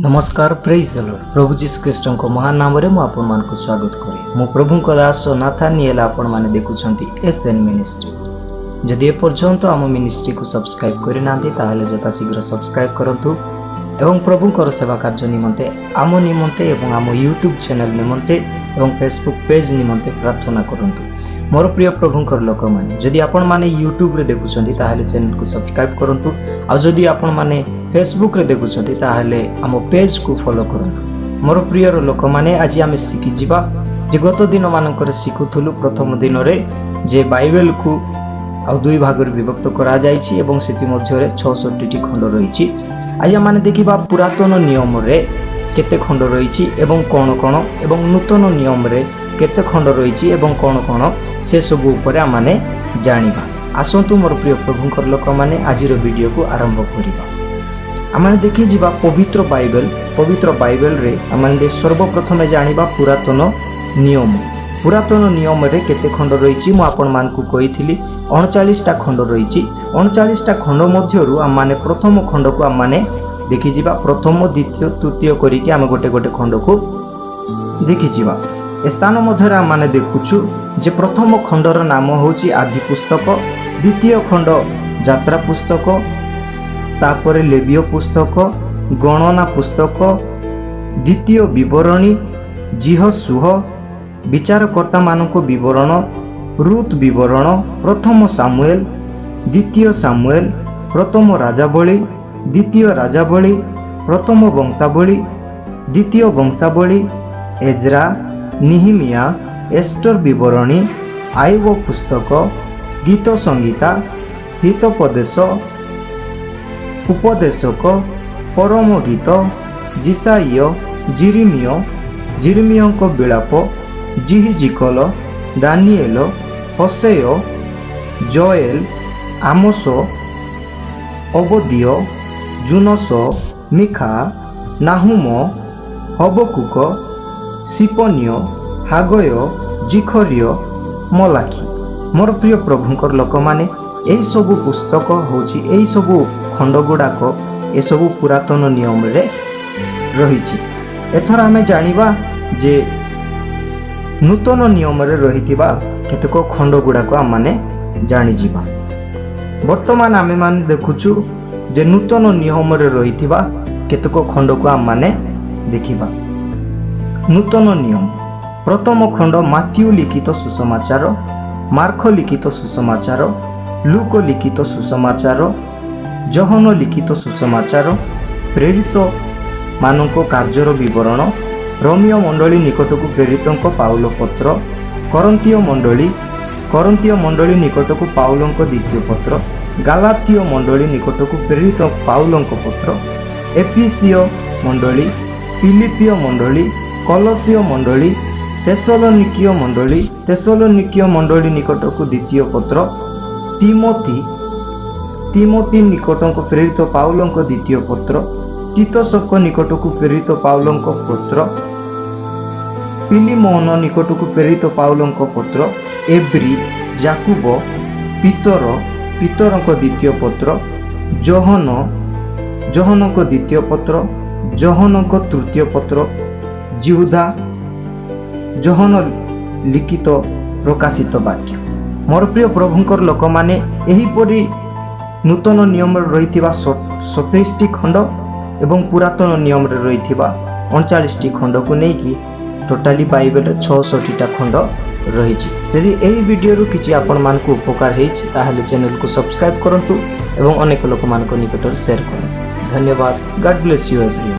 नमस्कार praise the Lord प्रभु जीशु ख्रीष्ट को महान नाम रे आपण मान को स्वागत करे। मो प्रभु को दास नाथानिएल आपण माने देखुछंती एसएन मिनिस्ट्री। जदि ए पर्यंत आम मिनिस्ट्री को सब्सक्राइब करि नांती ताहले जता शीघ्र सब्सक्राइब करंतु एवं प्रभु को सेवा कार्य निमंते आम निमंते एवं आम यूट्यूब चैनल निमंते एवं फेसबुक पेज निमंते प्रार्थना करंतु। मोर प्रिय प्रभुंकर लोक माने जदि आपण माने यूट्यूब रे देखुछंती ताहले चैनल को सब्सक्राइब करंतु आ जदि आपण माने फेसबुक रे देखुछंती ताहले आम पेज को फॉलो करंतु। मोर प्रिय लोक माने आज आमे सिखि जिबा जे गत दिन मानकर सिखुथुलु प्रथम दिन रे जे बाइबल को आ दुई भाग रे विभक्त करा जायछि एवं सेति मध्य रे 66 टी खंड रहिछि। आज माने देखिबा पुरातन नियम रे केते खंड रहिछि एवं कोन कोन एवं नूतन नियम रे केते खंड रहिछि एवं कोन कोन से सब ऊपर आमाने जानिबा। आसंतु मोर प्रिय प्रभुंकर लोक माने आजिर वीडियो को आरंभ करिबा। आमाने देखि जिबा पवित्र बाइबल रे आमाने सर्वप्रथम जानिबा पुरातन नियम रे केते खंड रहिछि मु आपण मान को कहिथिली 39 टा खंड रहिछि। 39 टा खंड मध्यरु आमाने प्रथम खंड को आमाने देखि जिबा प्रथम द्वितीय तृतीय करी के आमे गोटे गोटे खंड को देखि जिबा। स्थान मध्य माने देखुछु जे प्रथम खंडर नाम होची आदि पुस्तक, द्वितीय खंड यात्रा पुस्तक, तापर लेविय पुस्तक, गणना पुस्तक, द्वितीय विवरणी, जिहसुह, विचारकर्ता मानको विवरण, रूत विवरण, प्रथम सामुएल, द्वितीय सामुएल, प्रथम राजावली, द्वितीय राजावली, प्रथम वंशावली, द्वितीय वंशावली, एजरा, निहिमिया, एस्टर विवरणी, आयुब पुस्तक, गीत संगीता, हितोपदेश, उपदेशक, परम गीत, जिसाइय, जिरमियों को विलाप, जिहिजिकल, दानिएल, होसेय, जोएल, आमोस, ओबदिय, जुनस, मिखा, नाहुम, हबकुक, सिपनिय, हागय, जिखरिय, मलाखी। मोर प्रिय प्रभुंकर लोक माने एही सब पुस्तक होची एही सब खंड गुडाक ए सब पुरातन नियम रे रहिछि। एथर आमे जानिबा जे नूतन नियम रे रहितिबा केतको खंड गुडाक आम माने जानि जिबा। वर्तमान आमे माने देखुछु जे नूतन नियम रे रहितिबा केतको खंड को आम माने देखिबा। नूतन नियम प्रथम खंड माथ्यू लिखित सुसमाचार, मार्क लिखित सुसमाचार, लूक लिखित सुसमाचार, जोहन लिखित सुसमाचार, प्रेरित मानक कार्यर विवरण, रोमियो मंडली निकट को प्रेरित पाउल पत्र, करंतिय मंडली निकट को पाउल द्वितीय पत्र, गालातिय मंडली निकट को प्रेरित पाउल पत्र, एफिसियो मंडली, फिलिपियो मंडली, कलसियो मंडली, तेसलोनिकीय मंडली निकट को द्वितीय पत्र, तिमोथी निकट को प्रेरित पाउल द्वितीय पत्र, तीतसक निकट को प्रेरित पाउल पत्र, फिलिमोन निकट को प्रेरित पाउल पत्र, एब्री, याकूब, पीतर द्वितीय पत्र, जोहन द्वितीय पत्र, जोहन तृतीय पत्र, जिहुदा, जोहन लिखित प्रकाशित वाक्य। मोर प्रिय प्रभुंकर लोक माने एही परि नूतन नियम रहिथिबा 27 टी खंड एवं पुरातन नियम रे रहिथिबा 39 टी खंड को नै कि टोटाली बाइबल 66 टा खंड रहिछि। यदि एही वीडियो रु किछि आपण मान को उपकार हेछि ताहले चैनल को सब्सक्राइब करंतु एवं अनेक लोक मान को निकट शेयर करंतु। धन्यवाद। God bless you everyone.